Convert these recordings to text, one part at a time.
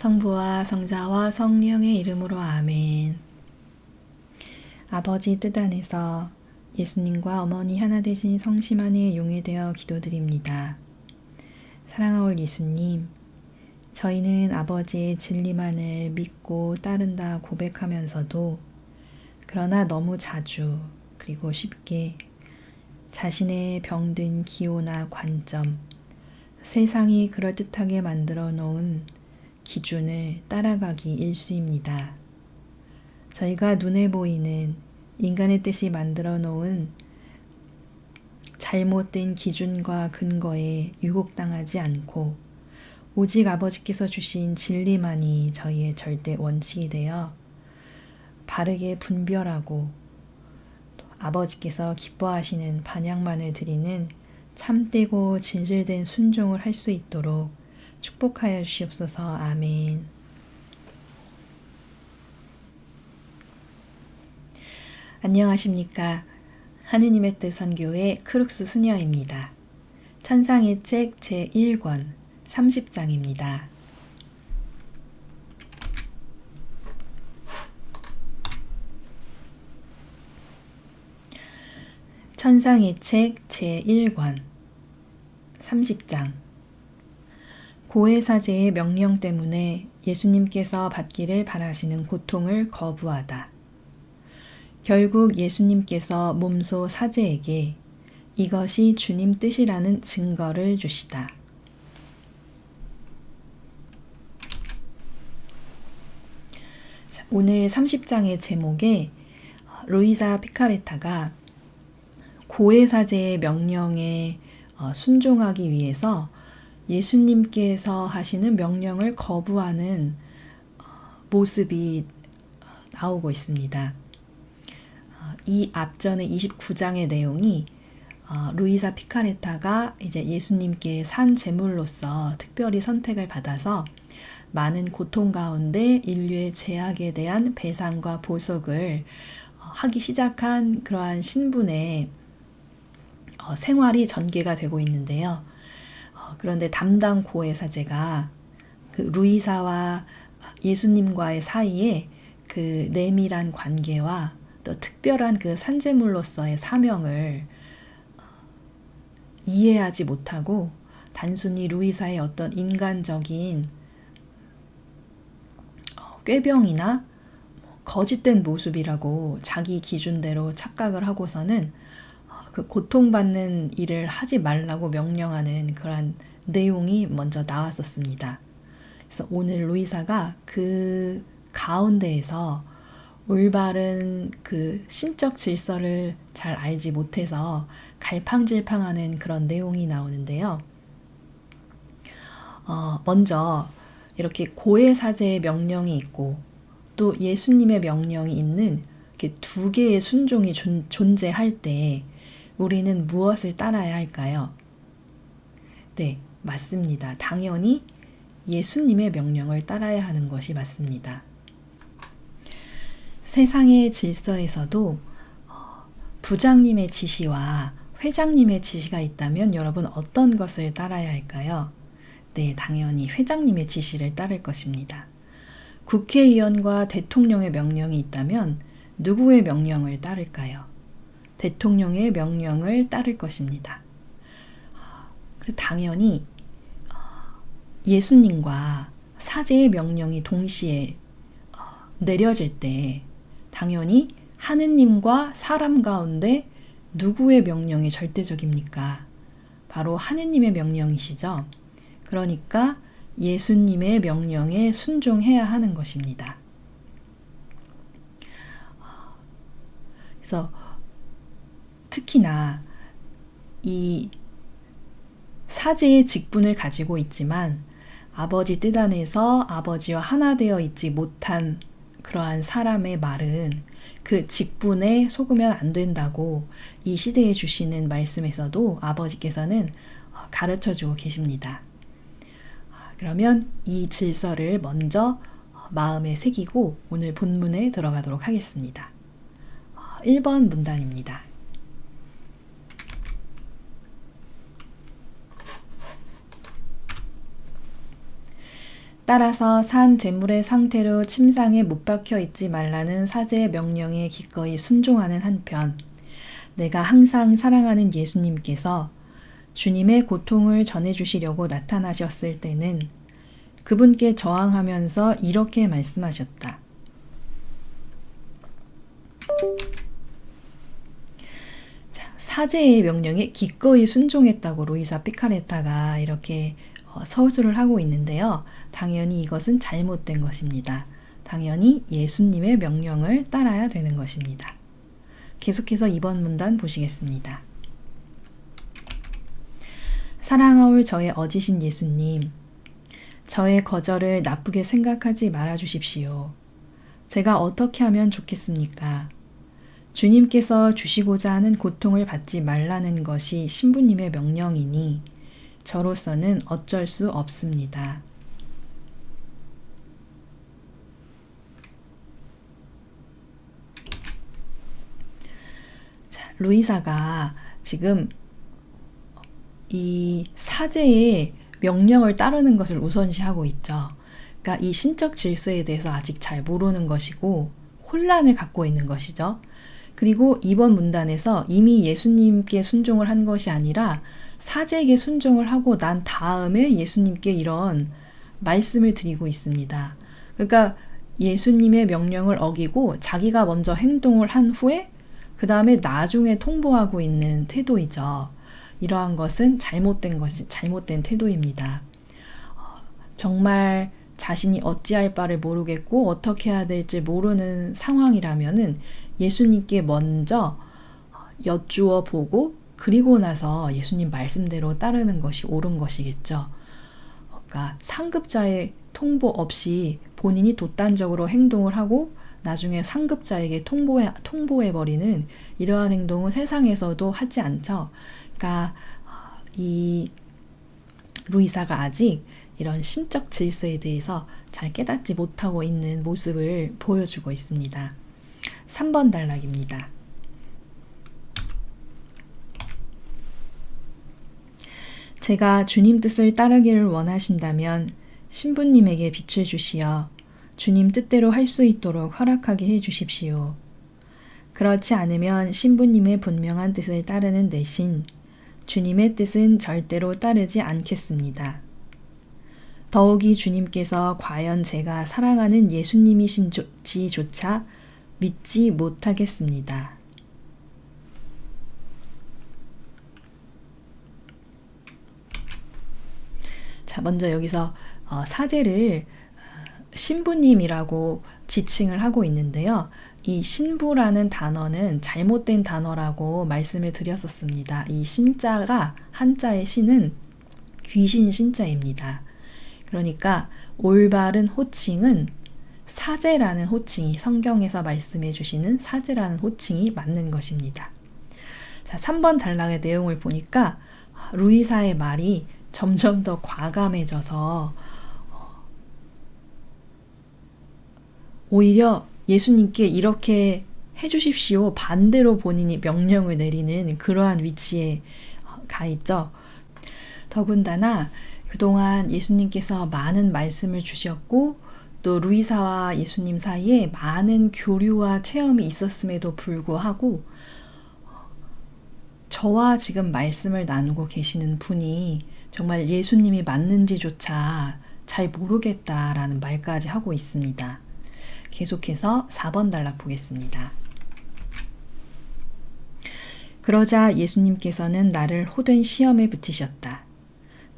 성부와 성자와 성령의 이름으로 아멘. 아버지 뜻 안에서 예수님과 어머니 하나 되신 성심 안에 용회되어 기도드립니다. 사랑하올 예수님, 저희는 아버지의 진리만을 믿고 따른다 고백하면서도 그러나 너무 자주 그리고 쉽게 자신의 병든 기호나 관점, 세상이 그럴듯하게 만들어 놓은 기준을 따라가기 일쑤입니다. 저희가 눈에 보이는 인간의 뜻이 만들어 놓은 잘못된 기준과 근거에 유혹당하지 않고 오직 아버지께서 주신 진리만이 저희의 절대 원칙이 되어 바르게 분별하고 또 아버지께서 기뻐하시는 반향만을 드리는 참되고 진실된 순종을 할 수 있도록 축복하여 주시옵소서. 아멘. 안녕하십니까. 하느님의 뜻 선교회 크룩스 수녀입니다. 천상의 책 제1권 30장입니다. 천상의 책 제1권 30장. 고해사제의 명령 때문에 예수님께서 받기를 바라시는 고통을 거부하다. 결국 예수님께서 몸소 사제에게 이것이 주님 뜻이라는 증거를 주시다. 오늘 30장의 제목에 루이사 피카레타가 고해사제의 명령에 순종하기 위해서 예수님께서 하시는 명령을 거부하는 모습이 나오고 있습니다. 이 앞전의 29장의 내용이 루이사 피카레타가 이제 예수님께 산 제물로서 특별히 선택을 받아서 많은 고통 가운데 인류의 죄악에 대한 배상과 보속을 하기 시작한 그러한 신분의 생활이 전개가 되고 있는데요. 그런데 담당 고해사제가 그 루이사와 예수님과의 사이에 그 내밀한 관계와 또 특별한 그 산제물로서의 사명을 이해하지 못하고 단순히 루이사의 어떤 인간적인 꾀병이나 거짓된 모습이라고 자기 기준대로 착각을 하고서는 그 고통받는 일을 하지 말라고 명령하는 그러한 내용이 먼저 나왔었습니다. 그래서 오늘 루이사가 그 가운데에서 올바른 그 신적 질서를 잘 알지 못해서 갈팡질팡하는 그런 내용이 나오는데요. 먼저 이렇게 고해사제의 명령이 있고 또 예수님의 명령이 있는 이렇게 두 개의 순종이 존재할 때 우리는 무엇을 따라야 할까요? 네, 맞습니다. 당연히 예수님의 명령을 따라야 하는 것이 맞습니다. 세상의 질서에서도 부장님의 지시와 회장님의 지시가 있다면 여러분 어떤 것을 따라야 할까요? 네, 당연히 회장님의 지시를 따를 것입니다. 국회의원과 대통령의 명령이 있다면 누구의 명령을 따를까요? 대통령의 명령을 따를 것입니다. 당연히 예수님과 사제의 명령이 동시에 내려질 때 당연히 하느님과 사람 가운데 누구의 명령이 절대적입니까? 바로 하느님의 명령이시죠. 그러니까 예수님의 명령에 순종해야 하는 것입니다. 그래서 특히나 이 사제의 직분을 가지고 있지만 아버지 뜻 안에서 아버지와 하나 되어 있지 못한 그러한 사람의 말은 그 직분에 속으면 안 된다고 이 시대에 주시는 말씀에서도 아버지께서는 가르쳐주고 계십니다. 그러면 이 질서를 먼저 마음에 새기고 오늘 본문에 들어가도록 하겠습니다. 1번 문단입니다. 따라서 산 제물의 상태로 침상에 못 박혀 있지 말라는 사제의 명령에 기꺼이 순종하는 한편, 내가 항상 사랑하는 예수님께서 주님의 고통을 전해주시려고 나타나셨을 때는 그분께 저항하면서 이렇게 말씀하셨다. 사제의 명령에 기꺼이 순종했다고 루이사 피카레타가 이렇게 서술을 하고 있는데요. 당연히 이것은 잘못된 것입니다. 당연히 예수님의 명령을 따라야 되는 것입니다. 계속해서 이번 문단 보시겠습니다. 사랑하올 저의 어지신 예수님, 저의 거절을 나쁘게 생각하지 말아 주십시오. 제가 어떻게 하면 좋겠습니까? 주님께서 주시고자 하는 고통을 받지 말라는 것이 신부님의 명령이니 저로서는 어쩔 수 없습니다. 자, 루이사가 지금 이 사제의 명령을 따르는 것을 우선시하고 있죠. 그러니까 이 신적 질서에 대해서 아직 잘 모르는 것이고 혼란을 갖고 있는 것이죠. 그리고 이번 문단에서 이미 예수님께 순종을 한 것이 아니라 사제에게 순종을 하고 난 다음에 예수님께 이런 말씀을 드리고 있습니다. 그러니까 예수님의 명령을 어기고 자기가 먼저 행동을 한 후에 그 다음에 나중에 통보하고 있는 태도이죠. 이러한 것은 잘못된 태도입니다. 정말 자신이 어찌할 바를 모르겠고 어떻게 해야 될지 모르는 상황이라면은 예수님께 먼저 여쭈어 보고 그리고 나서 예수님 말씀대로 따르는 것이 옳은 것이겠죠. 그러니까 상급자의 통보 없이 본인이 독단적으로 행동을 하고 나중에 상급자에게 통보해버리는 이러한 행동은 세상에서도 하지 않죠. 그러니까 이 루이사가 아직 이런 신적 질서에 대해서 잘 깨닫지 못하고 있는 모습을 보여주고 있습니다. 3번 단락입니다. 제가 주님 뜻을 따르기를 원하신다면 신부님에게 빛을 주시어 주님 뜻대로 할 수 있도록 허락하게 해 주십시오. 그렇지 않으면 신부님의 분명한 뜻을 따르는 대신 주님의 뜻은 절대로 따르지 않겠습니다. 더욱이 주님께서 과연 제가 사랑하는 예수님이신지조차 믿지 못하겠습니다. 자, 먼저 여기서 사제를 신부님이라고 지칭을 하고 있는데요. 이 신부라는 단어는 잘못된 단어라고 말씀을 드렸었습니다. 이 신자가 한자의 신은 귀신 신자입니다. 그러니까 올바른 호칭은 사제라는 호칭이 성경에서 말씀해 주시는 사제라는 호칭이 맞는 것입니다. 자, 3번 단락의 내용을 보니까 루이사의 말이 점점 더 과감해져서 오히려 예수님께 이렇게 해주십시오 반대로 본인이 명령을 내리는 그러한 위치에 가 있죠. 더군다나 그동안 예수님께서 많은 말씀을 주셨고 또 루이사와 예수님 사이에 많은 교류와 체험이 있었음에도 불구하고 저와 지금 말씀을 나누고 계시는 분이 정말 예수님이 맞는지조차 잘 모르겠다라는 말까지 하고 있습니다. 계속해서 4번 단락 보겠습니다. 그러자 예수님께서는 나를 호된 시험에 붙이셨다.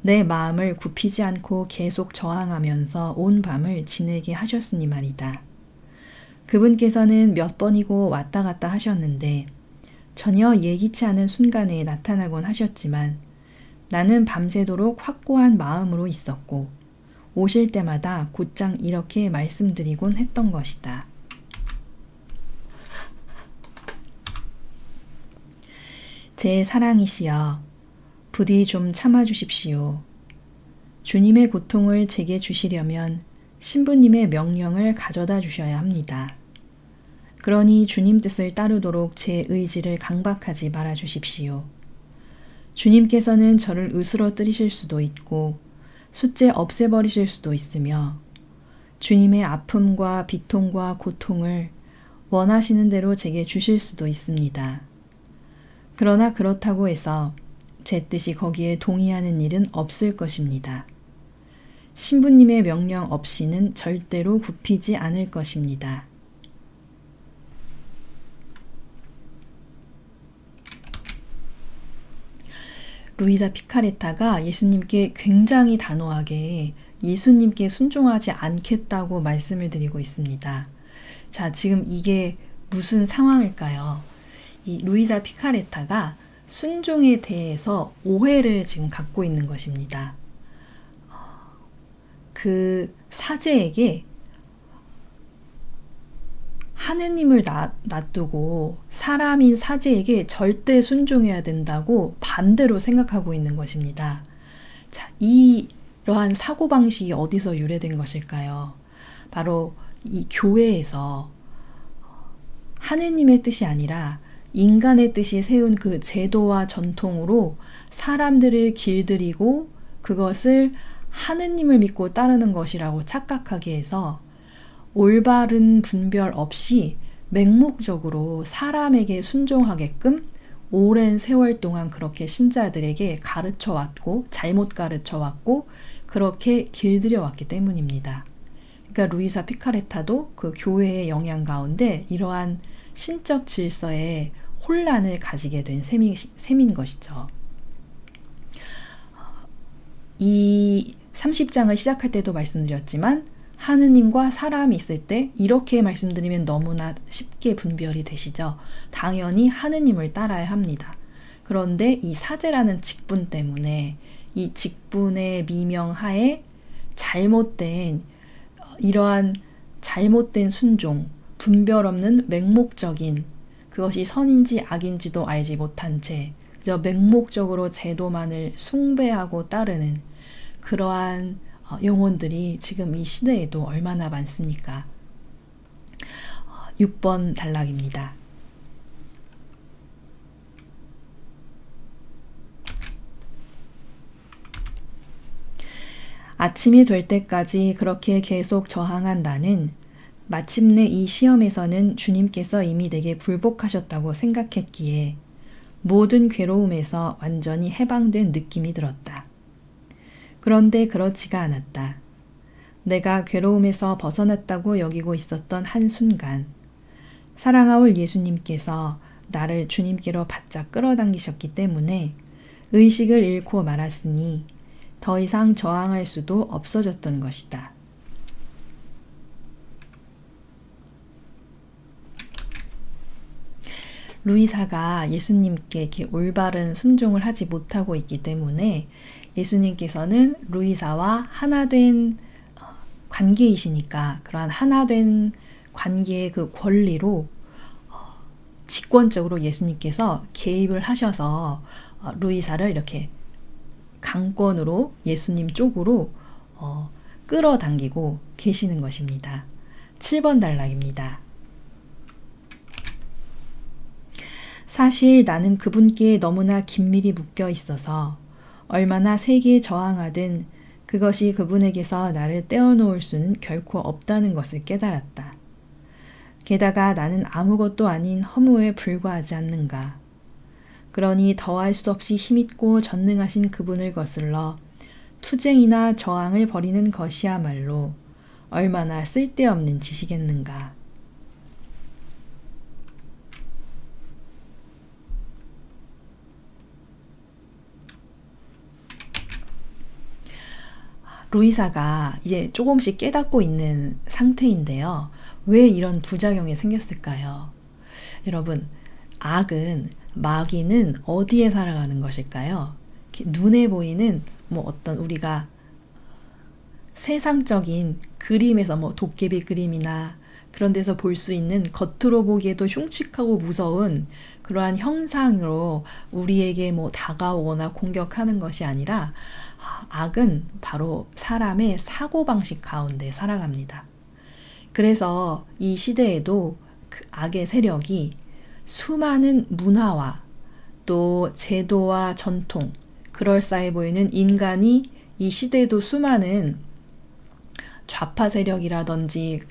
내 마음을 굽히지 않고 계속 저항하면서 온 밤을 지내게 하셨으니 말이다. 그분께서는 몇 번이고 왔다 갔다 하셨는데 전혀 예기치 않은 순간에 나타나곤 하셨지만 나는 밤새도록 확고한 마음으로 있었고 오실 때마다 곧장 이렇게 말씀드리곤 했던 것이다. 제 사랑이시여, 부디 좀 참아주십시오. 주님의 고통을 제게 주시려면 신부님의 명령을 가져다 주셔야 합니다. 그러니 주님 뜻을 따르도록 제 의지를 강박하지 말아 주십시오. 주님께서는 저를 으스러뜨리실 수도 있고 숫째 없애버리실 수도 있으며 주님의 아픔과 비통과 고통을 원하시는 대로 제게 주실 수도 있습니다. 그러나 그렇다고 해서 제 뜻이 거기에 동의하는 일은 없을 것입니다. 신부님의 명령 없이는 절대로 굽히지 않을 것입니다. 루이사 피카레타가 예수님께 굉장히 단호하게 예수님께 순종하지 않겠다고 말씀을 드리고 있습니다. 자, 지금 이게 무슨 상황일까요? 이 루이사 피카레타가 순종에 대해서 오해를 지금 갖고 있는 것입니다. 그 사제에게 하느님을 놔두고 사람인 사제에게 절대 순종해야 된다고 반대로 생각하고 있는 것입니다. 자, 이러한 사고방식이 어디서 유래된 것일까요? 바로 이 교회에서 하느님의 뜻이 아니라 인간의 뜻이 세운 그 제도와 전통으로 사람들을 길들이고 그것을 하느님을 믿고 따르는 것이라고 착각하게 해서 올바른 분별 없이 맹목적으로 사람에게 순종하게끔 오랜 세월 동안 그렇게 신자들에게 가르쳐 왔고 잘못 가르쳐 왔고 그렇게 길들여 왔기 때문입니다. 그러니까 루이사 피카레타도 그 교회의 영향 가운데 이러한 신적 질서에 혼란을 가지게 된 셈인 것이죠. 이 30장을 시작할 때도 말씀드렸지만 하느님과 사람이 있을 때 이렇게 말씀드리면 너무나 쉽게 분별이 되시죠. 당연히 하느님을 따라야 합니다. 그런데 이 사제라는 직분 때문에 이 직분의 미명하에 이러한 잘못된 순종, 분별 없는 맹목적인 그것이 선인지 악인지도 알지 못한 채 그저 맹목적으로 제도만을 숭배하고 따르는 그러한 영혼들이 지금 이 시대에도 얼마나 많습니까? 6번 단락입니다. 아침이 될 때까지 그렇게 계속 저항한 나는 마침내 이 시험에서는 주님께서 이미 내게 굴복하셨다고 생각했기에 모든 괴로움에서 완전히 해방된 느낌이 들었다. 그런데 그렇지가 않았다. 내가 괴로움에서 벗어났다고 여기고 있었던 한순간 사랑하올 예수님께서 나를 주님께로 바짝 끌어당기셨기 때문에 의식을 잃고 말았으니 더 이상 저항할 수도 없어졌던 것이다. 루이사가 예수님께 이렇게 올바른 순종을 하지 못하고 있기 때문에 예수님께서는 루이사와 하나된 관계이시니까 그러한 하나된 관계의 그 권리로 직권적으로 예수님께서 개입을 하셔서 루이사를 이렇게 강권으로 예수님 쪽으로 끌어당기고 계시는 것입니다. 7번 단락입니다. 사실 나는 그분께 너무나 긴밀히 묶여 있어서 얼마나 세게 저항하든 그것이 그분에게서 나를 떼어놓을 수는 결코 없다는 것을 깨달았다. 게다가 나는 아무것도 아닌 허무에 불과하지 않는가. 그러니 더할 수 없이 힘있고 전능하신 그분을 거슬러 투쟁이나 저항을 벌이는 것이야말로 얼마나 쓸데없는 짓이겠는가. 루이사가 이제 조금씩 깨닫고 있는 상태인데요. 왜 이런 부작용이 생겼을까요? 여러분, 마귀는 어디에 살아가는 것일까요? 눈에 보이는 어떤 우리가 세상적인 그림에서 도깨비 그림이나 그런 데서 볼 수 있는 겉으로 보기에도 흉측하고 무서운 그러한 형상으로 우리에게 다가오거나 공격하는 것이 아니라 악은 바로 사람의 사고방식 가운데 살아갑니다. 그래서 이 시대에도 그 악의 세력이 수많은 문화와 또 제도와 전통, 그럴싸해 보이는 인간이 이 시대에도 수많은 좌파 세력이라든지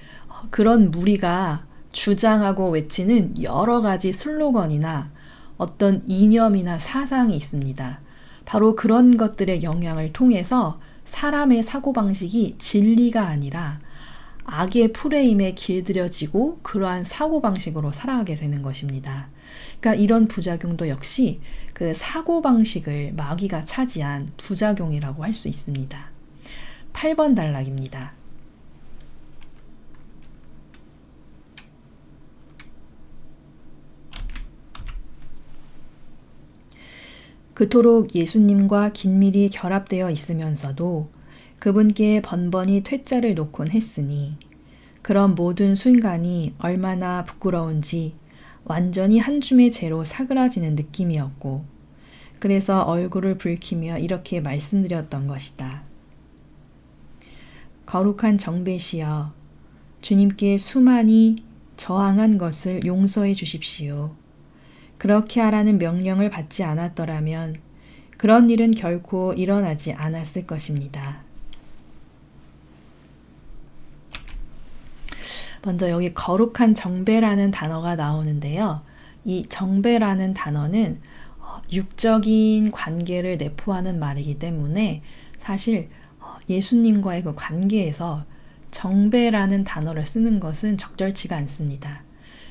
그런 무리가 주장하고 외치는 여러 가지 슬로건이나 어떤 이념이나 사상이 있습니다. 바로 그런 것들의 영향을 통해서 사람의 사고방식이 진리가 아니라 악의 프레임에 길들여지고 그러한 사고방식으로 살아가게 되는 것입니다. 그러니까 이런 부작용도 역시 그 사고방식을 마귀가 차지한 부작용이라고 할 수 있습니다. 8번 단락입니다. 그토록 예수님과 긴밀히 결합되어 있으면서도 그분께 번번이 퇴짜를 놓곤 했으니 그런 모든 순간이 얼마나 부끄러운지 완전히 한 줌의 재로 사그라지는 느낌이었고 그래서 얼굴을 붉히며 이렇게 말씀드렸던 것이다. 거룩한 정배시여 주님께 수많이 저항한 것을 용서해 주십시오. 그렇게 하라는 명령을 받지 않았더라면 그런 일은 결코 일어나지 않았을 것입니다. 먼저 여기 거룩한 정배라는 단어가 나오는데요. 이 정배라는 단어는 육적인 관계를 내포하는 말이기 때문에 사실 예수님과의 그 관계에서 정배라는 단어를 쓰는 것은 적절치가 않습니다.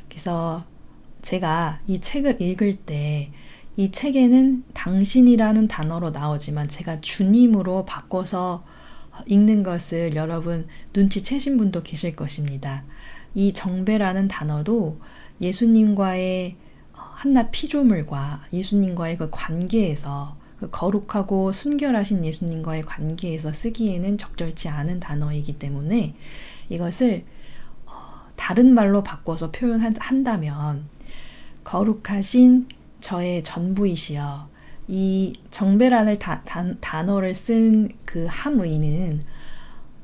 그래서 제가 이 책을 읽을 때 이 책에는 당신이라는 단어로 나오지만 제가 주님으로 바꿔서 읽는 것을 여러분 눈치채신 분도 계실 것입니다. 이 정배라는 단어도 예수님과의 한낱 피조물과 예수님과의 그 관계에서 그 거룩하고 순결하신 예수님과의 관계에서 쓰기에는 적절치 않은 단어이기 때문에 이것을 다른 말로 바꿔서 표현한다면 거룩하신 저의 전부이시여, 이 정배라는 단어를 쓴 그 함의는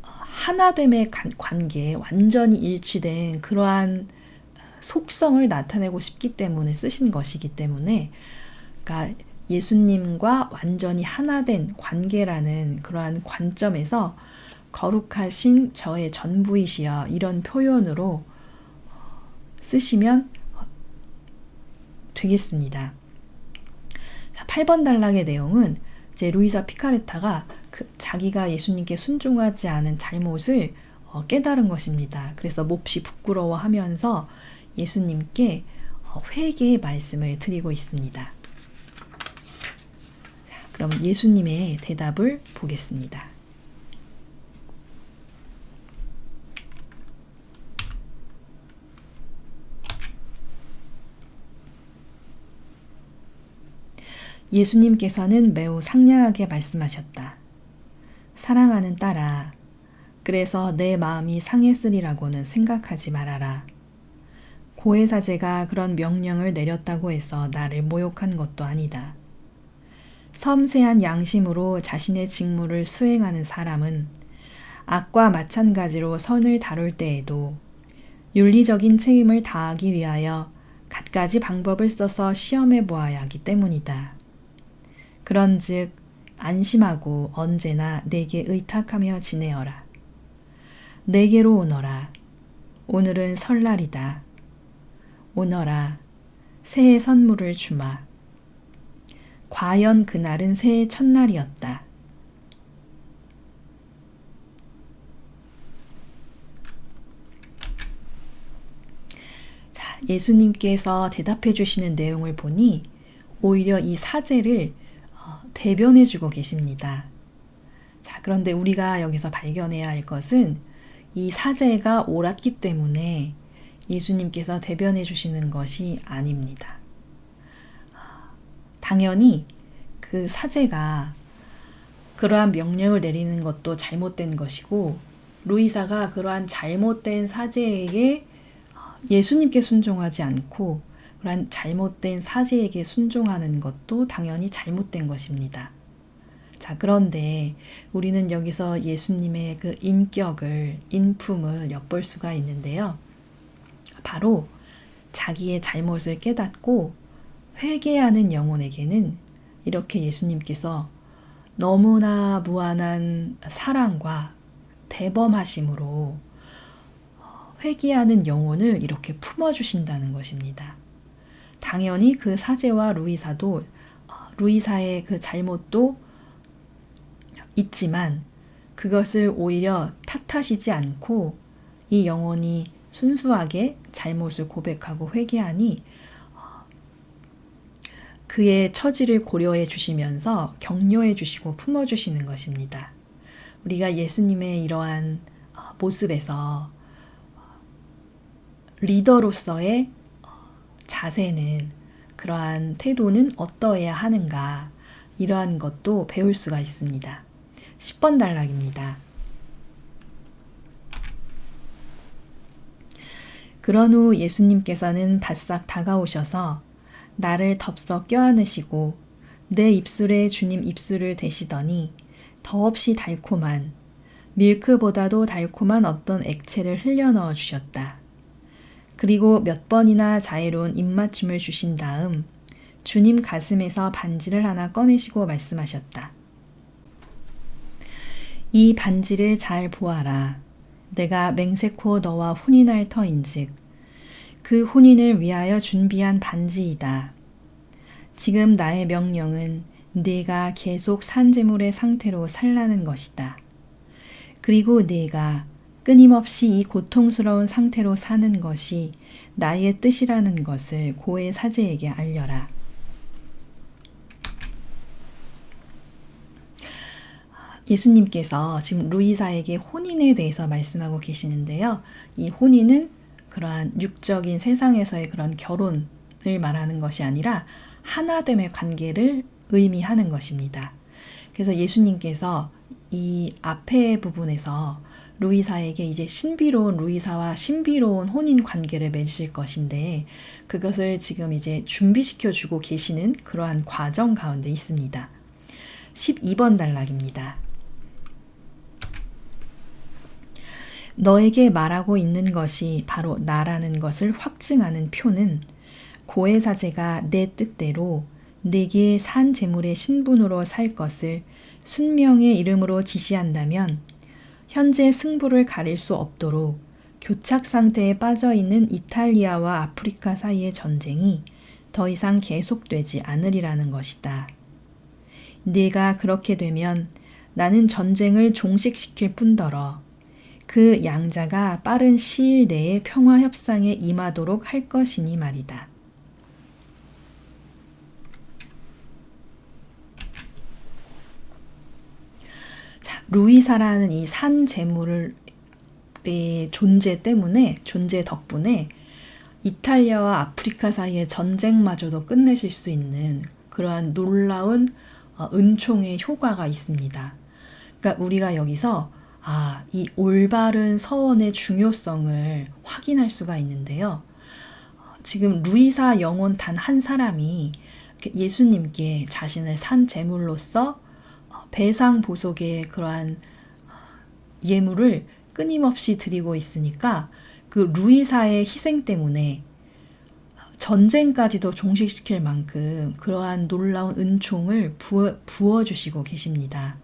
하나됨의 관계에 완전히 일치된 그러한 속성을 나타내고 싶기 때문에 쓰신 것이기 때문에 그러니까 예수님과 완전히 하나된 관계라는 그러한 관점에서 거룩하신 저의 전부이시여 이런 표현으로 쓰시면 되겠습니다. 자, 8번 단락의 내용은 이제 루이사 피카레타가 자기가 예수님께 순종하지 않은 잘못을 깨달은 것입니다. 그래서 몹시 부끄러워하면서 예수님께 회개의 말씀을 드리고 있습니다. 자, 그럼 예수님의 대답을 보겠습니다. 예수님께서는 매우 상냥하게 말씀하셨다. 사랑하는 딸아, 그래서 내 마음이 상했으리라고는 생각하지 말아라. 고해사제가 그런 명령을 내렸다고 해서 나를 모욕한 것도 아니다. 섬세한 양심으로 자신의 직무를 수행하는 사람은 악과 마찬가지로 선을 다룰 때에도 윤리적인 책임을 다하기 위하여 갖가지 방법을 써서 시험해 보아야 하기 때문이다. 그런즉 안심하고 언제나 내게 의탁하며 지내어라. 내게로 오너라. 오늘은 설날이다. 오너라. 새해 선물을 주마. 과연 그날은 새해 첫날이었다. 자, 예수님께서 대답해 주시는 내용을 보니 오히려 이 사제를 대변해 주고 계십니다. 자, 그런데 우리가 여기서 발견해야 할 것은 이 사제가 옳았기 때문에 예수님께서 대변해 주시는 것이 아닙니다. 당연히 그 사제가 그러한 명령을 내리는 것도 잘못된 것이고 루이사가 그러한 잘못된 사제에게 예수님께 순종하지 않고 그러한 잘못된 사제에게 순종하는 것도 당연히 잘못된 것입니다. 자, 그런데 우리는 여기서 예수님의 그 인품을 엿볼 수가 있는데요. 바로 자기의 잘못을 깨닫고 회개하는 영혼에게는 이렇게 예수님께서 너무나 무한한 사랑과 대범하심으로 회개하는 영혼을 이렇게 품어주신다는 것입니다. 당연히 그 사제와 루이사도 루이사의 그 잘못도 있지만 그것을 오히려 탓하시지 않고 이 영혼이 순수하게 잘못을 고백하고 회개하니 그의 처지를 고려해 주시면서 격려해 주시고 품어 주시는 것입니다. 우리가 예수님의 이러한 모습에서 리더로서의 자세는, 그러한 태도는 어떠해야 하는가, 이러한 것도 배울 수가 있습니다. 10번 단락입니다. 그런 후 예수님께서는 바싹 다가오셔서 나를 덥석 껴안으시고 내 입술에 주님 입술을 대시더니 더없이 달콤한, 밀크보다도 달콤한 어떤 액체를 흘려 넣어 주셨다. 그리고 몇 번이나 자애로운 입맞춤을 주신 다음 주님 가슴에서 반지를 하나 꺼내시고 말씀하셨다. 이 반지를 잘 보아라. 내가 맹세코 너와 혼인할 터인즉 그 혼인을 위하여 준비한 반지이다. 지금 나의 명령은 네가 계속 산재물의 상태로 살라는 것이다. 그리고 네가 끊임없이 이 고통스러운 상태로 사는 것이 나의 뜻이라는 것을 고의 사제에게 알려라. 예수님께서 지금 루이사에게 혼인에 대해서 말씀하고 계시는데요. 이 혼인은 그러한 육적인 세상에서의 그런 결혼을 말하는 것이 아니라 하나됨의 관계를 의미하는 것입니다. 그래서 예수님께서 이 앞에 부분에서 루이사에게 이제 신비로운 루이사와 신비로운 혼인 관계를 맺으실 것인데 그것을 지금 이제 준비시켜 주고 계시는 그러한 과정 가운데 있습니다. 12번 단락입니다. 너에게 말하고 있는 것이 바로 나라는 것을 확증하는 표는 고의 사제가 내 뜻대로 내게 산 제물의 신분으로 살 것을 순명의 이름으로 지시한다면 현재 승부를 가릴 수 없도록 교착 상태에 빠져 있는 이탈리아와 아프리카 사이의 전쟁이 더 이상 계속되지 않으리라는 것이다. 네가 그렇게 되면 나는 전쟁을 종식시킬 뿐더러 그 양자가 빠른 시일 내에 평화 협상에 임하도록 할 것이니 말이다. 자, 루이사라는 이 산 제물의 존재 덕분에 이탈리아와 아프리카 사이의 전쟁마저도 끝내실 수 있는 그러한 놀라운 은총의 효과가 있습니다. 그러니까 우리가 여기서 이 올바른 서원의 중요성을 확인할 수가 있는데요. 지금 루이사 영혼 단 한 사람이 예수님께 자신을 산 제물로서 배상 보속의 그러한 예물을 끊임없이 드리고 있으니까 그 루이사의 희생 때문에 전쟁까지도 종식시킬 만큼 그러한 놀라운 은총을 부어주시고 계십니다.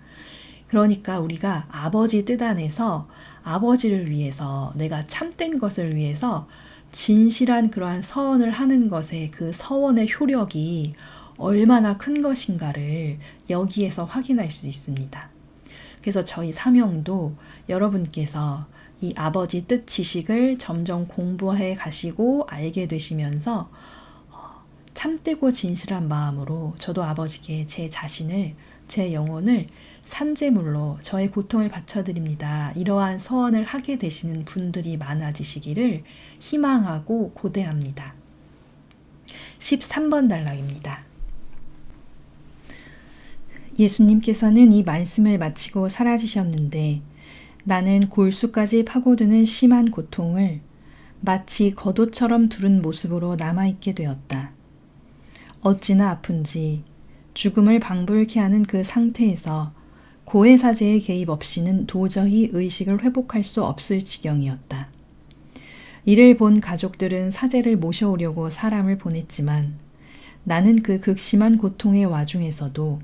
그러니까 우리가 아버지 뜻 안에서 아버지를 위해서 내가 참된 것을 위해서 진실한 그러한 서원을 하는 것에 그 서원의 효력이 얼마나 큰 것인가를 여기에서 확인할 수 있습니다. 그래서 저희 사명도 여러분께서 이 아버지 뜻 지식을 점점 공부해 가시고 알게 되시면서 참되고 진실한 마음으로 저도 아버지께 제 자신을, 제 영혼을 산제물로 저의 고통을 바쳐드립니다. 이러한 서원을 하게 되시는 분들이 많아지시기를 희망하고 고대합니다. 13번 단락입니다. 예수님께서는 이 말씀을 마치고 사라지셨는데 나는 골수까지 파고드는 심한 고통을 마치 겉옷처럼 두른 모습으로 남아있게 되었다. 어찌나 아픈지 죽음을 방불케 하는 그 상태에서 고해 사제의 개입 없이는 도저히 의식을 회복할 수 없을 지경이었다. 이를 본 가족들은 사제를 모셔오려고 사람을 보냈지만 나는 그 극심한 고통의 와중에서도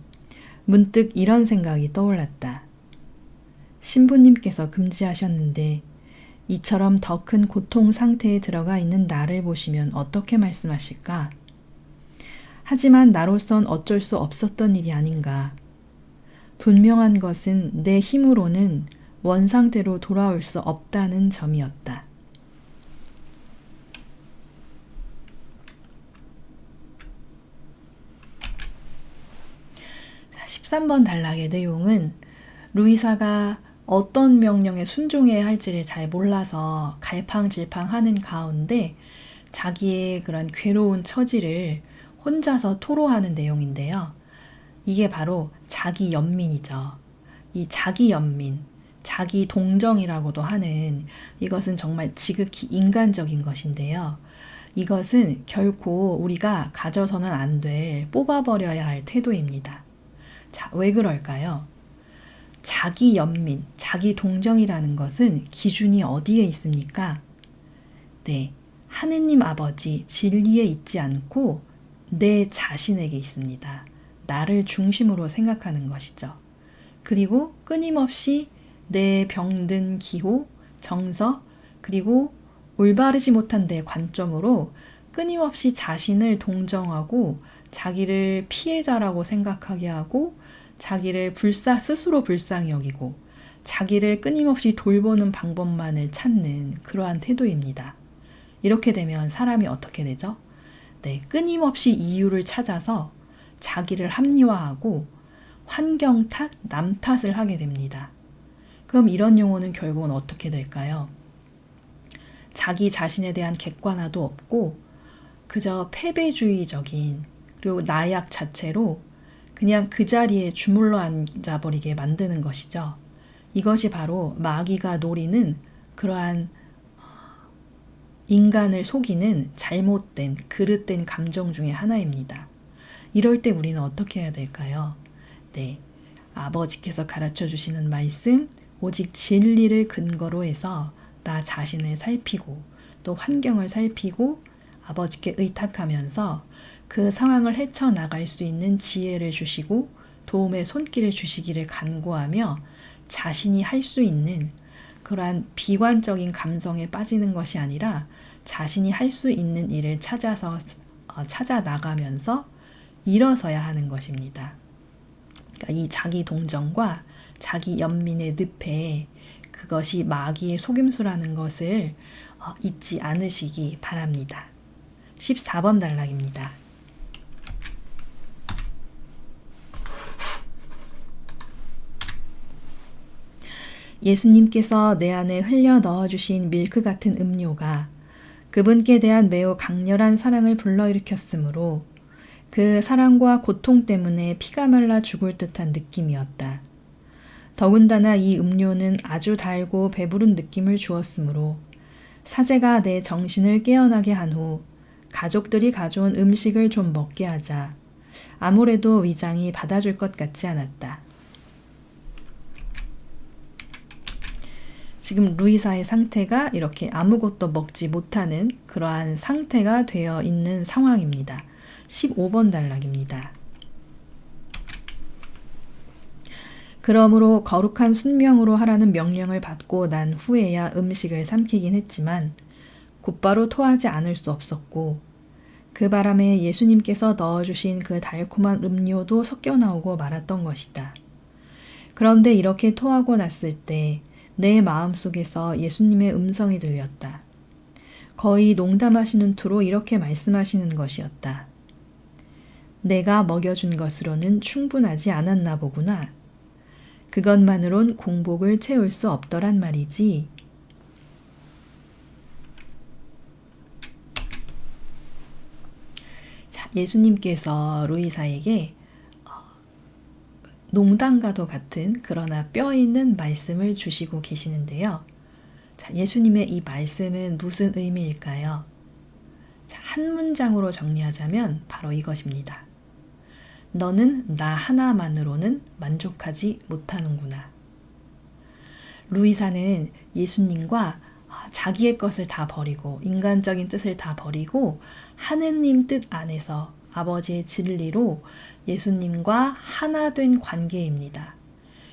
문득 이런 생각이 떠올랐다. 신부님께서 금지하셨는데 이처럼 더 큰 고통 상태에 들어가 있는 나를 보시면 어떻게 말씀하실까? 하지만 나로선 어쩔 수 없었던 일이 아닌가. 분명한 것은 내 힘으로는 원상태로 돌아올 수 없다는 점이었다. 자, 13번 단락의 내용은 루이사가 어떤 명령에 순종해야 할지를 잘 몰라서 갈팡질팡하는 가운데 자기의 그런 괴로운 처지를 혼자서 토로하는 내용인데요. 이게 바로 자기 연민이죠. 이 자기 연민, 자기 동정이라고도 하는 이것은 정말 지극히 인간적인 것인데요. 이것은 결코 우리가 가져서는 안 될 뽑아버려야 할 태도입니다. 자, 왜 그럴까요? 자기 연민, 자기 동정이라는 것은 기준이 어디에 있습니까? 네, 하느님 아버지 진리에 있지 않고 내 자신에게 있습니다. 나를 중심으로 생각하는 것이죠. 그리고 끊임없이 내 병든 기호, 정서, 그리고 올바르지 못한 내 관점으로 끊임없이 자신을 동정하고 자기를 피해자라고 생각하게 하고 자기를 스스로 불쌍히 여기고 자기를 끊임없이 돌보는 방법만을 찾는 그러한 태도입니다. 이렇게 되면 사람이 어떻게 되죠? 네, 끊임없이 이유를 찾아서 자기를 합리화하고 환경 탓, 남 탓을 하게 됩니다. 그럼 이런 용어는 결국은 어떻게 될까요? 자기 자신에 대한 객관화도 없고 그저 패배주의적인 그리고 나약 자체로 그냥 그 자리에 주물러 앉아버리게 만드는 것이죠. 이것이 바로 마귀가 노리는 그러한 인간을 속이는 잘못된, 그릇된 감정 중에 하나입니다. 이럴 때 우리는 어떻게 해야 될까요? 네, 아버지께서 가르쳐 주시는 말씀, 오직 진리를 근거로 해서 나 자신을 살피고 또 환경을 살피고 아버지께 의탁하면서 그 상황을 헤쳐나갈 수 있는 지혜를 주시고 도움의 손길을 주시기를 간구하며 자신이 할 수 있는 그러한 비관적인 감성에 빠지는 것이 아니라 자신이 할 수 있는 일을 찾아 나가면서 일어서야 하는 것입니다. 그러니까 이 자기 동정과 자기 연민의 늪에 그것이 마귀의 속임수라는 것을 잊지 않으시기 바랍니다. 14번 단락입니다. 예수님께서 내 안에 흘려 넣어주신 밀크 같은 음료가 그분께 대한 매우 강렬한 사랑을 불러일으켰으므로 그 사랑과 고통 때문에 피가 말라 죽을 듯한 느낌이었다. 더군다나 이 음료는 아주 달고 배부른 느낌을 주었으므로 사제가 내 정신을 깨어나게 한 후 가족들이 가져온 음식을 좀 먹게 하자 아무래도 위장이 받아줄 것 같지 않았다. 지금 루이사의 상태가 이렇게 아무것도 먹지 못하는 그러한 상태가 되어 있는 상황입니다. 15번 단락입니다. 그러므로 거룩한 순명으로 하라는 명령을 받고 난 후에야 음식을 삼키긴 했지만 곧바로 토하지 않을 수 없었고 그 바람에 예수님께서 넣어주신 그 달콤한 음료도 섞여 나오고 말았던 것이다. 그런데 이렇게 토하고 났을 때 내 마음속에서 예수님의 음성이 들렸다. 거의 농담하시는 투로 이렇게 말씀하시는 것이었다. 내가 먹여준 것으로는 충분하지 않았나 보구나. 그것만으론 공복을 채울 수 없더란 말이지. 자, 예수님께서 루이사에게 농담과도 같은 그러나 뼈 있는 말씀을 주시고 계시는데요. 자, 예수님의 이 말씀은 무슨 의미일까요? 자, 한 문장으로 정리하자면 바로 이것입니다. 너는 나 하나만으로는 만족하지 못하는구나. 루이사는 예수님과 자기의 것을 다 버리고 인간적인 뜻을 다 버리고 하느님 뜻 안에서 아버지의 진리로 예수님과 하나 된 관계입니다.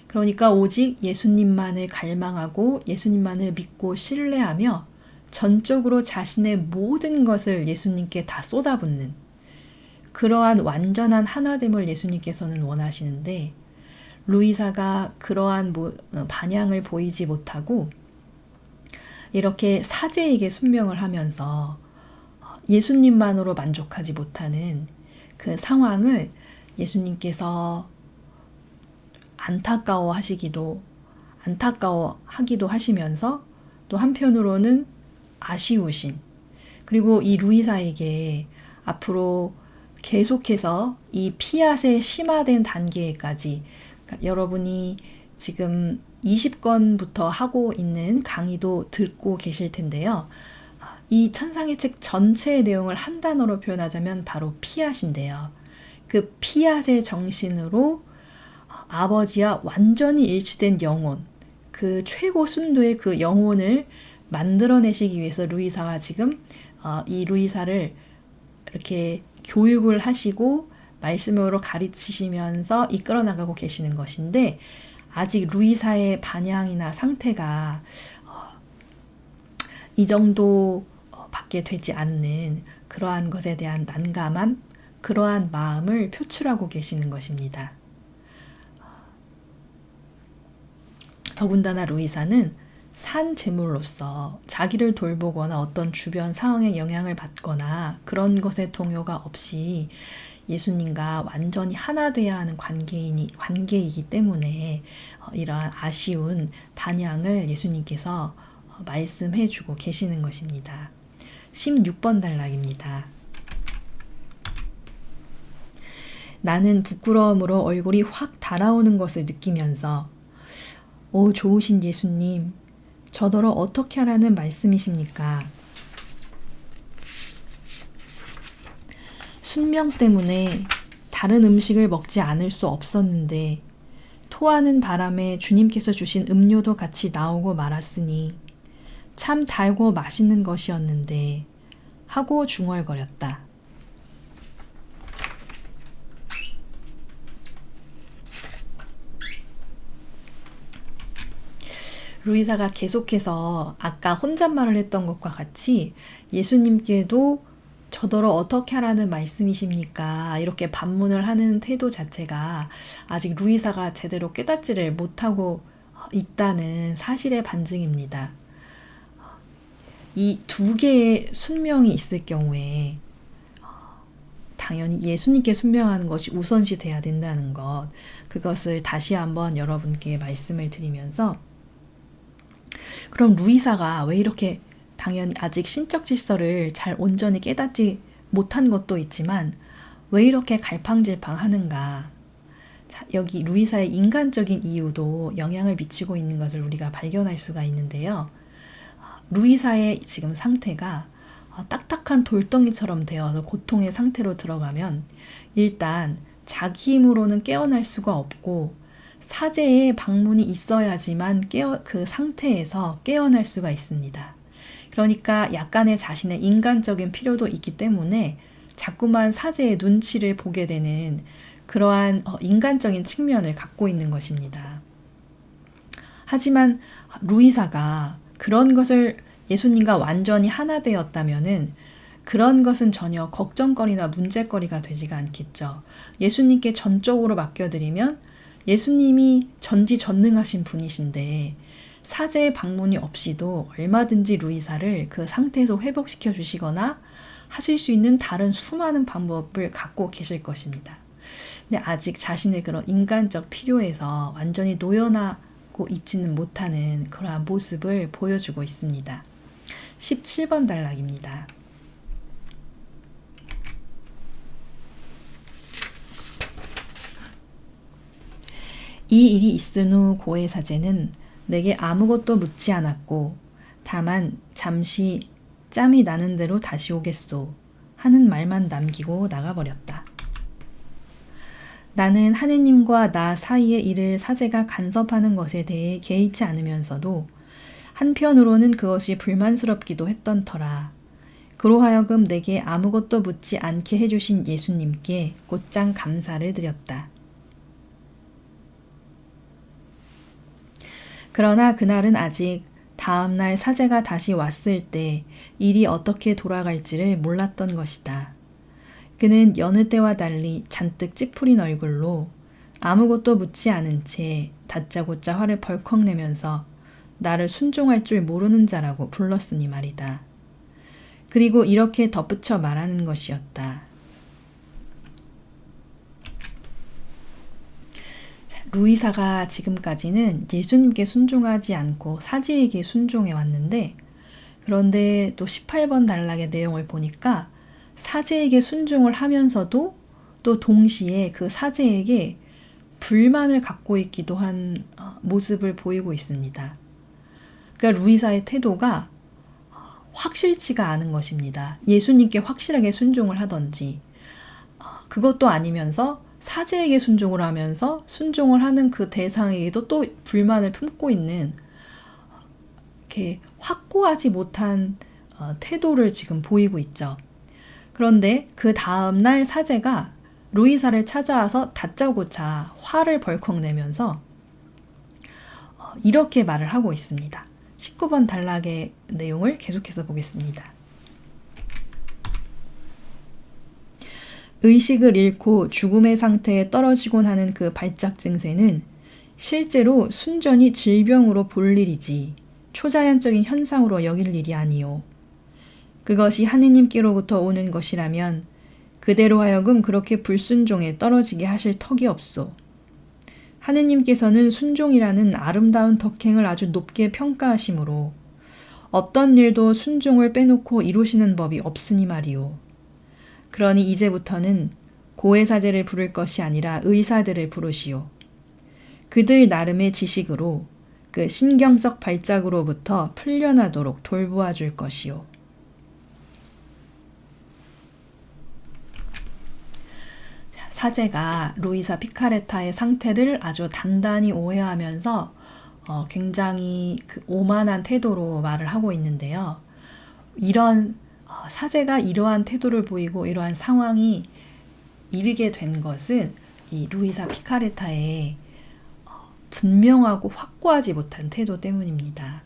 그러니까 오직 예수님만을 갈망하고 예수님만을 믿고 신뢰하며 전적으로 자신의 모든 것을 예수님께 다 쏟아붓는 그러한 완전한 하나됨을 예수님께서는 원하시는데 루이사가 그러한 반향을 보이지 못하고 이렇게 사제에게 순명을 하면서 예수님만으로 만족하지 못하는 그 상황을 예수님께서 안타까워하기도 하시면서 또 한편으로는 아쉬우신 그리고 이 루이사에게 앞으로 계속해서 이 피앗의 심화된 단계까지 그러니까 여러분이 지금 20권부터 하고 있는 강의도 듣고 계실 텐데요. 이 천상의 책 전체의 내용을 한 단어로 표현하자면 바로 피앗인데요. 그 피앗의 정신으로 아버지와 완전히 일치된 영혼, 그 최고 순도의 그 영혼을 만들어내시기 위해서 루이사가 지금 이 루이사를 이렇게 교육을 하시고 말씀으로 가르치시면서 이끌어 나가고 계시는 것인데 아직 루이사의 반향이나 상태가 이 정도 밖에 되지 않는 그러한 것에 대한 난감함, 그러한 마음을 표출하고 계시는 것입니다. 더군다나 루이사는 산 제물로서 자기를 돌보거나 어떤 주변 상황에 영향을 받거나 그런 것에 동요가 없이 예수님과 완전히 하나 돼야 하는 관계이기 때문에 이러한 아쉬운 반향을 예수님께서 말씀해 주고 계시는 것입니다. 16번 단락입니다. 나는 부끄러움으로 얼굴이 확 달아오는 것을 느끼면서 오 좋으신 예수님, 저더러 어떻게 하라는 말씀이십니까? 순명 때문에 다른 음식을 먹지 않을 수 없었는데 토하는 바람에 주님께서 주신 음료도 같이 나오고 말았으니 참 달고 맛있는 것이었는데 하고 중얼거렸다. 루이사가 계속해서 아까 혼잣말을 했던 것과 같이 예수님께도 저더러 어떻게 하라는 말씀이십니까? 이렇게 반문을 하는 태도 자체가 아직 루이사가 제대로 깨닫지를 못하고 있다는 사실의 반증입니다. 이 두 개의 순명이 있을 경우에 당연히 예수님께 순명하는 것이 우선시 돼야 된다는 것, 그것을 다시 한번 여러분께 말씀을 드리면서 그럼 루이사가 왜 이렇게 당연히 아직 신적 질서를 잘 온전히 깨닫지 못한 것도 있지만 왜 이렇게 갈팡질팡하는가? 자, 여기 루이사의 인간적인 이유도 영향을 미치고 있는 것을 우리가 발견할 수가 있는데요. 루이사의 지금 상태가 딱딱한 돌덩이처럼 되어서 고통의 상태로 들어가면 일단 자기 힘으로는 깨어날 수가 없고 사제의 방문이 있어야지만 그 상태에서 깨어날 수가 있습니다. 그러니까 약간의 자신의 인간적인 필요도 있기 때문에 자꾸만 사제의 눈치를 보게 되는 그러한 인간적인 측면을 갖고 있는 것입니다. 하지만 루이사가 그런 것을 예수님과 완전히 하나 되었다면은 그런 것은 전혀 걱정거리나 문제거리가 되지가 않겠죠. 예수님께 전적으로 맡겨드리면 예수님이 전지전능하신 분이신데 사제의 방문이 없이도 얼마든지 루이사를 그 상태에서 회복시켜 주시거나 하실 수 있는 다른 수많은 방법을 갖고 계실 것입니다. 근데 아직 자신의 그런 인간적 필요에서 완전히 노연하고 있지는 못하는 그러한 모습을 보여주고 있습니다. 17번 단락입니다. 이 일이 있은 후 고해 사제는 내게 아무것도 묻지 않았고 다만 잠시 짬이 나는 대로 다시 오겠소 하는 말만 남기고 나가버렸다. 나는 하느님과 나 사이의 일을 사제가 간섭하는 것에 대해 개의치 않으면서도 한편으로는 그것이 불만스럽기도 했던 터라 그로 하여금 내게 아무것도 묻지 않게 해주신 예수님께 곧장 감사를 드렸다. 그러나 그날은 아직 다음날 사제가 다시 왔을 때 일이 어떻게 돌아갈지를 몰랐던 것이다. 그는 여느 때와 달리 잔뜩 찌푸린 얼굴로 아무것도 묻지 않은 채 다짜고짜 화를 벌컥 내면서 나를 순종할 줄 모르는 자라고 불렀으니 말이다. 그리고 이렇게 덧붙여 말하는 것이었다. 루이사가 지금까지는 예수님께 순종하지 않고 사제에게 순종해 왔는데, 그런데 또 18번 단락의 내용을 보니까 사제에게 순종을 하면서도 또 동시에 그 사제에게 불만을 갖고 있기도 한 모습을 보이고 있습니다. 그러니까 루이사의 태도가 확실치가 않은 것입니다. 예수님께 확실하게 순종을 하던지, 그것도 아니면서 사제에게 순종을 하면서 순종을 하는 그 대상에게도 또 불만을 품고 있는, 이렇게 확고하지 못한 태도를 지금 보이고 있죠. 그런데 그 다음날 사제가 루이사를 찾아와서 다짜고짜 화를 벌컥 내면서 이렇게 말을 하고 있습니다. 19번 단락의 내용을 계속해서 보겠습니다. 의식을 잃고 죽음의 상태에 떨어지곤 하는 그 발작 증세는 실제로 순전히 질병으로 볼 일이지 초자연적인 현상으로 여길 일이 아니요. 그것이 하느님께로부터 오는 것이라면 그대로 하여금 그렇게 불순종에 떨어지게 하실 턱이 없소. 하느님께서는 순종이라는 아름다운 덕행을 아주 높게 평가하시므로 어떤 일도 순종을 빼놓고 이루시는 법이 없으니 말이오. 그러니 이제부터는 고해사제를 부를 것이 아니라 의사들을 부르시오. 그들 나름의 지식으로 그 신경적 발작으로부터 풀려나도록 돌보아 줄 것이오. 사제가 루이사 피카레타의 상태를 아주 단단히 오해하면서 굉장히 오만한 태도로 말을 하고 있는데요. 이런 사제가 이러한 태도를 보이고 이러한 상황이 이르게 된 것은 이 루이사 피카레타의 분명하고 확고하지 못한 태도 때문입니다.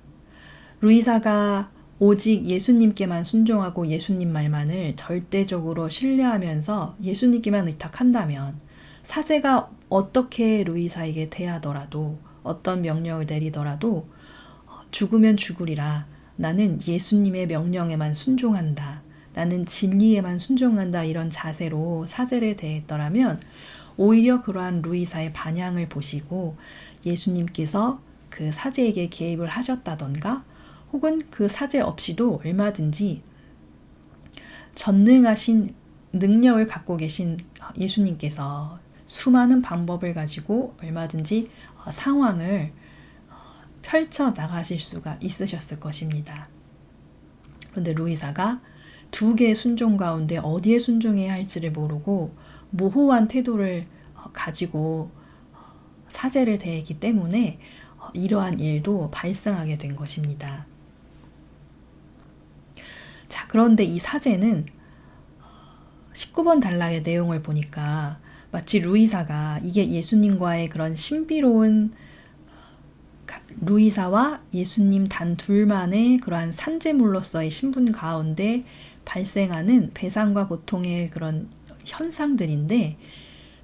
루이사가 오직 예수님께만 순종하고 예수님 말만을 절대적으로 신뢰하면서 예수님께만 의탁한다면 사제가 어떻게 루이사에게 대하더라도 어떤 명령을 내리더라도 죽으면 죽으리라. 나는 예수님의 명령에만 순종한다. 나는 진리에만 순종한다. 이런 자세로 사제를 대했더라면 오히려 그러한 루이사의 반향을 보시고 예수님께서 그 사제에게 개입을 하셨다던가 혹은 그 사제 없이도 얼마든지 전능하신 능력을 갖고 계신 예수님께서 수많은 방법을 가지고 얼마든지 상황을 펼쳐 나가실 수가 있으셨을 것입니다. 그런데 루이사가 두 개의 순종 가운데 어디에 순종해야 할지를 모르고 모호한 태도를 가지고 사제를 대했기 때문에 이러한 일도 발생하게 된 것입니다. 자, 그런데 이 사제는 19번 단락의 내용을 보니까 마치 루이사가 이게 예수님과의 그런 신비로운 루이사와 예수님 단 둘만의 그러한 산재물로서의 신분 가운데 발생하는 배상과 고통의 그런 현상들인데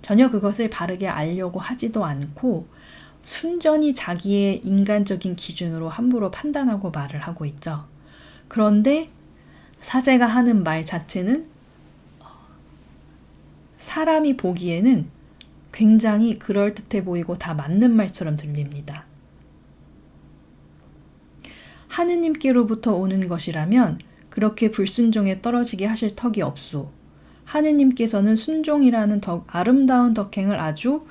전혀 그것을 바르게 알려고 하지도 않고 순전히 자기의 인간적인 기준으로 함부로 판단하고 말을 하고 있죠. 그런데 사제가 하는 말 자체는 사람이 보기에는 굉장히 그럴듯해 보이고 다 맞는 말처럼 들립니다. 하느님께로부터 오는 것이라면 그렇게 불순종에 떨어지게 하실 턱이 없소. 하느님께서는 순종이라는 아름다운 덕행을 아주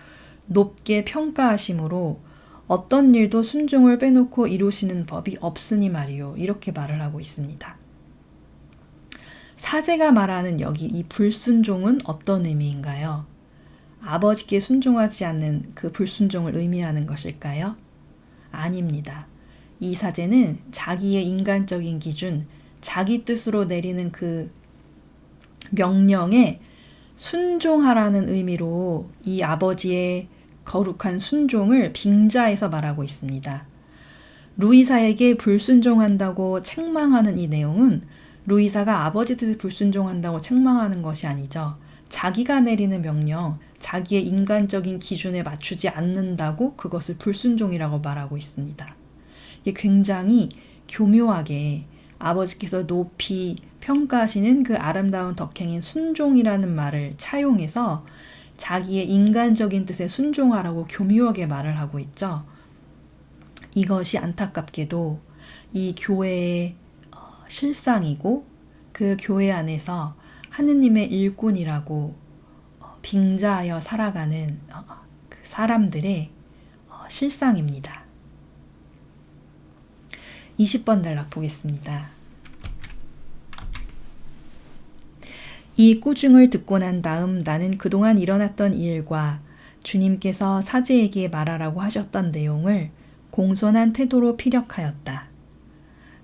높게 평가하심으로 어떤 일도 순종을 빼놓고 이루시는 법이 없으니 말이요. 이렇게 말을 하고 있습니다. 사제가 말하는 여기 이 불순종은 어떤 의미인가요? 아버지께 순종하지 않는 그 불순종을 의미하는 것일까요? 아닙니다. 이 사제는 자기의 인간적인 기준, 자기 뜻으로 내리는 그 명령에 순종하라는 의미로 이 아버지의 거룩한 순종을 빙자해서 말하고 있습니다. 루이사에게 불순종한다고 책망하는 이 내용은 루이사가 아버지 뜻에 불순종한다고 책망하는 것이 아니죠. 자기가 내리는 명령, 자기의 인간적인 기준에 맞추지 않는다고 그것을 불순종이라고 말하고 있습니다. 이게 굉장히 교묘하게 아버지께서 높이 평가하시는 그 아름다운 덕행인 순종이라는 말을 차용해서 자기의 인간적인 뜻에 순종하라고 교묘하게 말을 하고 있죠. 이것이 안타깝게도 이 교회의 실상이고 그 교회 안에서 하느님의 일꾼이라고 빙자하여 살아가는 그 사람들의 실상입니다. 20번 단락 보겠습니다. 이 꾸중을 듣고 난 다음 나는 그동안 일어났던 일과 주님께서 사제에게 말하라고 하셨던 내용을 공손한 태도로 피력하였다.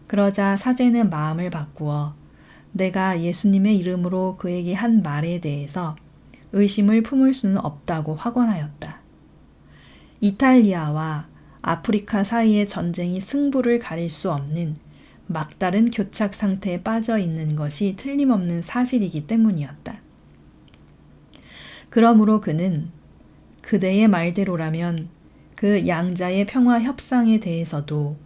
그러자 사제는 마음을 바꾸어 내가 예수님의 이름으로 그에게 한 말에 대해서 의심을 품을 수는 없다고 확언하였다. 이탈리아와 아프리카 사이의 전쟁이 승부를 가릴 수 없는 막다른 교착 상태에 빠져 있는 것이 틀림없는 사실이기 때문이었다. 그러므로 그는 그대의 말대로라면 그 양자의 평화 협상에 대해서도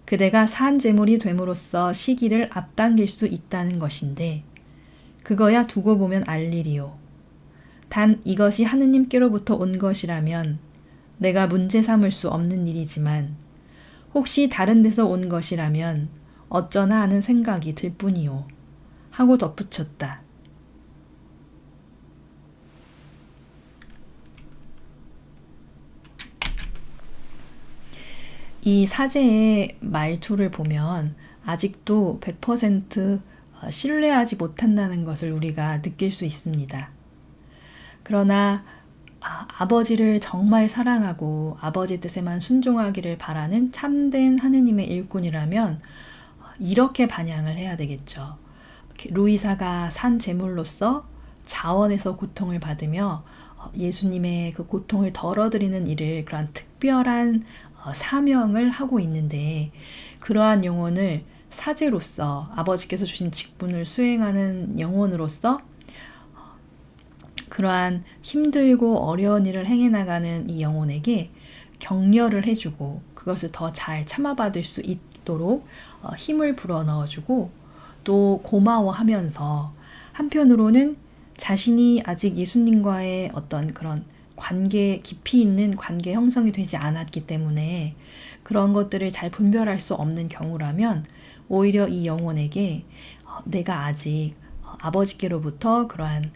그대가 산 제물이 됨으로써 시기를 앞당길 수 있다는 것인데 그거야 두고 보면 알 일이요. 단 이것이 하느님께로부터 온 것이라면 내가 문제 삼을 수 없는 일이지만 혹시 다른 데서 온 것이라면 어쩌나 하는 생각이 들 뿐이요. 하고 덧붙였다. 이 사제의 말투를 보면 아직도 100% 신뢰하지 못한다는 것을 우리가 느낄 수 있습니다. 그러나 아버지를 정말 사랑하고 아버지 뜻에만 순종하기를 바라는 참된 하느님의 일꾼이라면 이렇게 반향을 해야 되겠죠. 루이사가 산 제물로서 자원에서 고통을 받으며 예수님의 그 고통을 덜어드리는 일을 그러한 특별한 사명을 하고 있는데 그러한 영혼을 사제로서 아버지께서 주신 직분을 수행하는 영혼으로서 그러한 힘들고 어려운 일을 행해 나가는 이 영혼에게 격려를 해주고 그것을 더 잘 참아받을 수 있도록 힘을 불어 넣어주고 또 고마워하면서 한편으로는 자신이 아직 예수님과의 어떤 그런 관계, 깊이 있는 관계 형성이 되지 않았기 때문에 그런 것들을 잘 분별할 수 없는 경우라면 오히려 이 영혼에게 내가 아직 아버지께로부터 그러한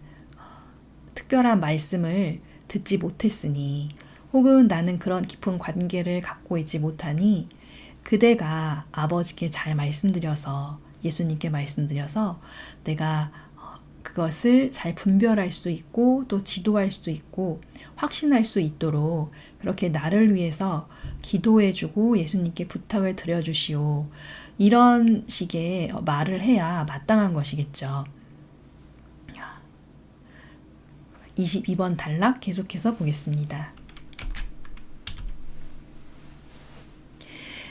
특별한 말씀을 듣지 못했으니 혹은 나는 그런 깊은 관계를 갖고 있지 못하니 그대가 아버지께 잘 말씀드려서 예수님께 말씀드려서 내가 그것을 잘 분별할 수 있고 또 지도할 수 있고 확신할 수 있도록 그렇게 나를 위해서 기도해주고 예수님께 부탁을 드려주시오. 이런 식의 말을 해야 마땅한 것이겠죠. 22번 단락 계속해서 보겠습니다.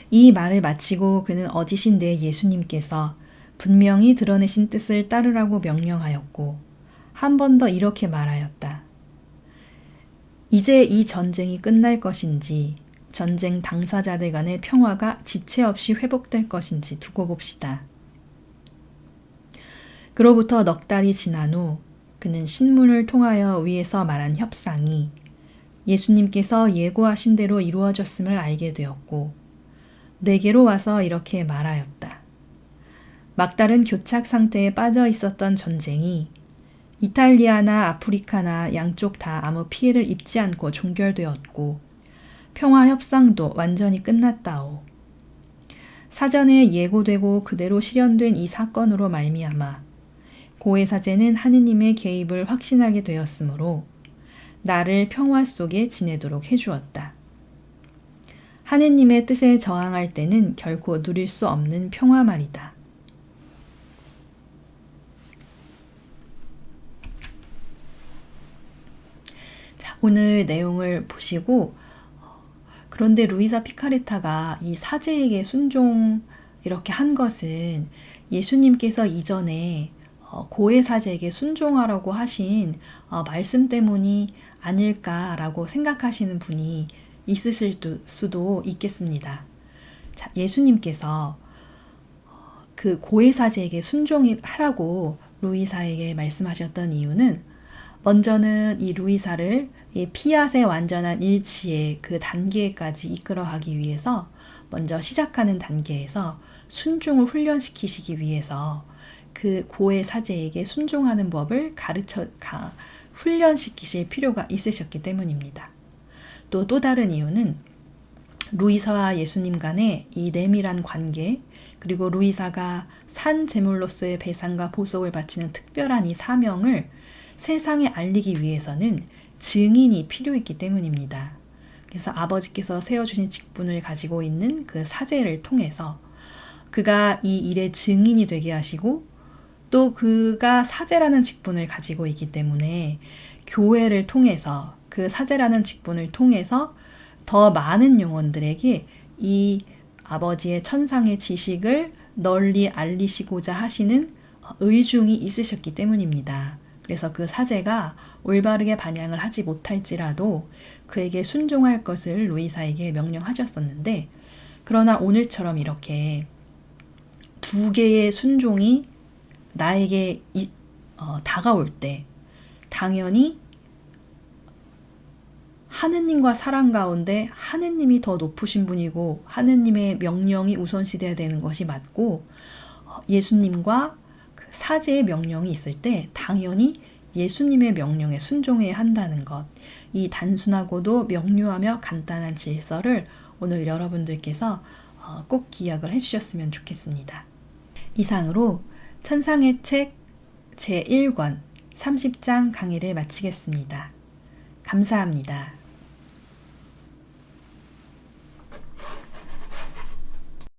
이 말을 마치고 그는 어지신 내 예수님께서 분명히 드러내신 뜻을 따르라고 명령하였고 한 번 더 이렇게 말하였다. 이제 이 전쟁이 끝날 것인지 전쟁 당사자들 간의 평화가 지체 없이 회복될 것인지 두고 봅시다. 그로부터 넉 달이 지난 후 그는 신문을 통하여 위에서 말한 협상이 예수님께서 예고하신 대로 이루어졌음을 알게 되었고 내게로 와서 이렇게 말하였다. 막다른 교착 상태에 빠져 있었던 전쟁이 이탈리아나 아프리카나 양쪽 다 아무 피해를 입지 않고 종결되었고 평화 협상도 완전히 끝났다오. 사전에 예고되고 그대로 실현된 이 사건으로 말미암아 고해사제는 하느님의 개입을 확신하게 되었으므로 나를 평화 속에 지내도록 해주었다. 하느님의 뜻에 저항할 때는 결코 누릴 수 없는 평화 말이다. 자, 오늘 내용을 보시고 그런데 루이사 피카레타가 이 사제에게 순종 이렇게 한 것은 예수님께서 이전에 고해 사제에게 순종하라고 하신 말씀 때문이 아닐까라고 생각하시는 분이 있으실 수도 있겠습니다. 자, 예수님께서 그 고해 사제에게 순종하라고 루이사에게 말씀하셨던 이유는 먼저는 이 루이사를 이 피앗의 완전한 일치의 그 단계까지 이끌어가기 위해서 먼저 시작하는 단계에서 순종을 훈련시키시기 위해서 그 고해 사제에게 순종하는 법을 훈련시키실 필요가 있으셨기 때문입니다. 또 다른 이유는 루이사와 예수님 간의 이 내밀한 관계, 그리고 루이사가 산 제물로서의 배상과 보석을 바치는 특별한 이 사명을 세상에 알리기 위해서는 증인이 필요했기 때문입니다. 그래서 아버지께서 세워주신 직분을 가지고 있는 그 사제를 통해서 그가 이 일의 증인이 되게 하시고, 또 그가 사제라는 직분을 가지고 있기 때문에 교회를 통해서, 그 사제라는 직분을 통해서 더 많은 영혼들에게 이 아버지의 천상의 지식을 널리 알리시고자 하시는 의중이 있으셨기 때문입니다. 그래서 그 사제가 올바르게 반향을 하지 못할지라도 그에게 순종할 것을 루이사에게 명령하셨었는데, 그러나 오늘처럼 이렇게 두 개의 순종이 나에게 다가올 때 당연히 하느님과 사랑 가운데 하느님이 더 높으신 분이고 하느님의 명령이 우선시돼야 되는 것이 맞고, 예수님과 그 사제의 명령이 있을 때 당연히 예수님의 명령에 순종해야 한다는 것, 이 단순하고도 명료하며 간단한 질서를 오늘 여러분들께서 꼭 기억을 해주셨으면 좋겠습니다. 이상으로 천상의 책 제1권 30장 강의를 마치겠습니다. 감사합니다.